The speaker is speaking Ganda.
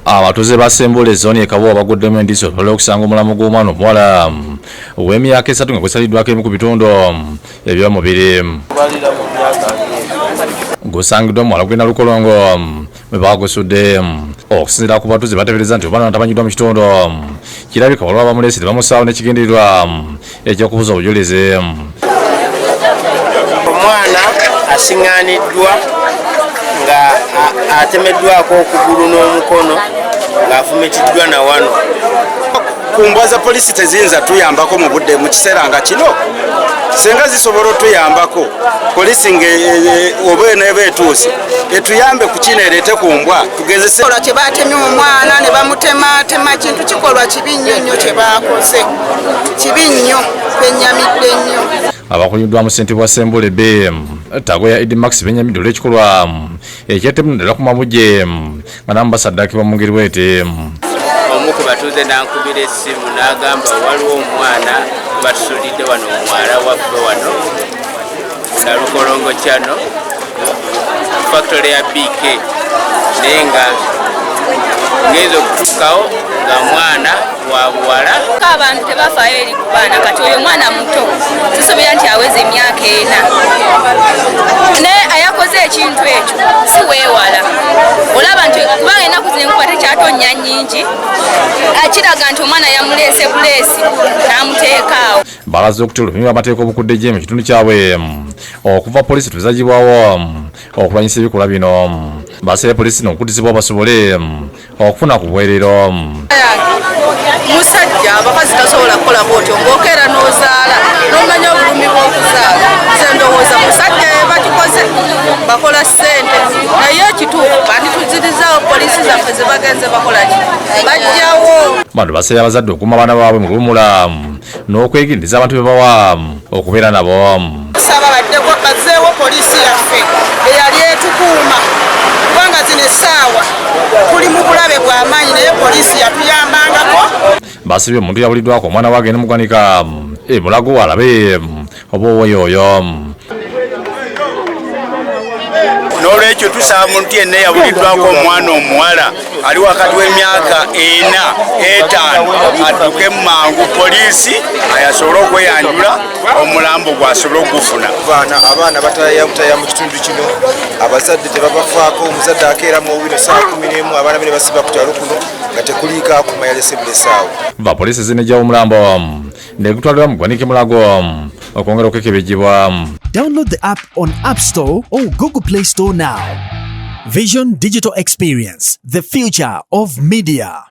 Abatuuze ba Ssembule zooni e Kabowa baguddemu endiisa olw'okusanga omulamu gw'omwana omuwala ow'emyaka 3 nga gwesaliddwako emu ku bitundu eby'omubiri. Gusangiddwa omuwala gugenda Lukolongo bwe bagusudde. Okusinziira ku batuuze bateebereza nti omwana tamanyiddwa mu kitundu. Kirabika waliwo abamuleese tebamusaawo n'ekigendererwa eky'okubuza obujulizi. Omwana asiŋŋaaniddwa nga atemeddwako okugulu n'omukono ng'afumitiddwa na wano. Kumbwa za poliisi teziyinza tuyambako mu budde mu kiseera nga kino. Senga zisobola otuyambako poliisi oba eneeba etuuse etuyambe ku kino ereete ku mbwa tugezese. Kye baatemye omwana ne bamutematema kintu kikolwa kibi nnyo kye baakoze. Kibi nnyo, bennyamidde nnyo. Abakuliddwamu ssentebe wa Ssembule Tagoya Idi Max bennyamidde olw'ekikolwa ekyettemu ddala ku mabujje nga n'amubasaddakibwa mu ngeri bw'eti. Omu ku batuuze n'ankubira essimu n'agamba waliwo omwana batusulidde wano omwala waffe wano na Lukolongo kyano factory ya BK naye nga ngenza okutuukawo nga mwana wa buwala. Abantu tebafaayo eri ku baana kati oyo mwana muto tusobola nti aweze emyaka 4 naye ayakoze ekintu ekyo si weewala olaba nti kubanga ennaku zino enkuba tekyatonya nnyingi akiraga nti omwana yamuleese buleesi n'amuteekaawo. Balaze okutulumiwa amateeka obukudde gye mu kitundu kyabwe okuva poliisi tuzagibwawo okulwanyisa ebikolwa bino. Basabye poliisi n'okukutizibwa basobole okufuna ku bwerero. Musajja abakazi tasobola kukola bwotyo ng'okeera n'ozaala n'omanya obulumi bw'okuzaala. Nze ndowooza musajja bakikoze bakola ssente naye ekituufu bandituzirizawo poliisi zaffe ze bagenze bakolaki bajjawo. Bano basabye abazadde okuuma abaana baabwe mu luwummula n'okwegendereza abantu be bawa okubeera nabo. Saba bazzeewo poliisi yaffe eyali etukuuma kubanga zino essaawa tuli mu bulabe bw'amaanyi naye poliisi yatuyambangako. Basabye omuntu yabuliddwako omwana waage n'emugwanika mulago alabe oba owoyoyo. N'olwekyo tusaba omuntu yenna yabuliddwako omwana omuwala ali wakati w'emyaka 4-5 adduke mangu poliisi ayasobole okweyanjula omulambo gw'asobole okugufuna. Abaana batayamutaya mu kitundu kino abazadde tebabafaako. Omuzadde akeeramu obwire saa 11 abaana be ne basiba ku kyalo kuno nga tekuliika akuma yalese bulesaawo. Va poliisi zinejjawo omulambo negutwalibwa mu ggwanika Mulago okwongera okukebejjebwa. Download the app on App Store or Google Play Store now. Vision Digital Experience, the future of media.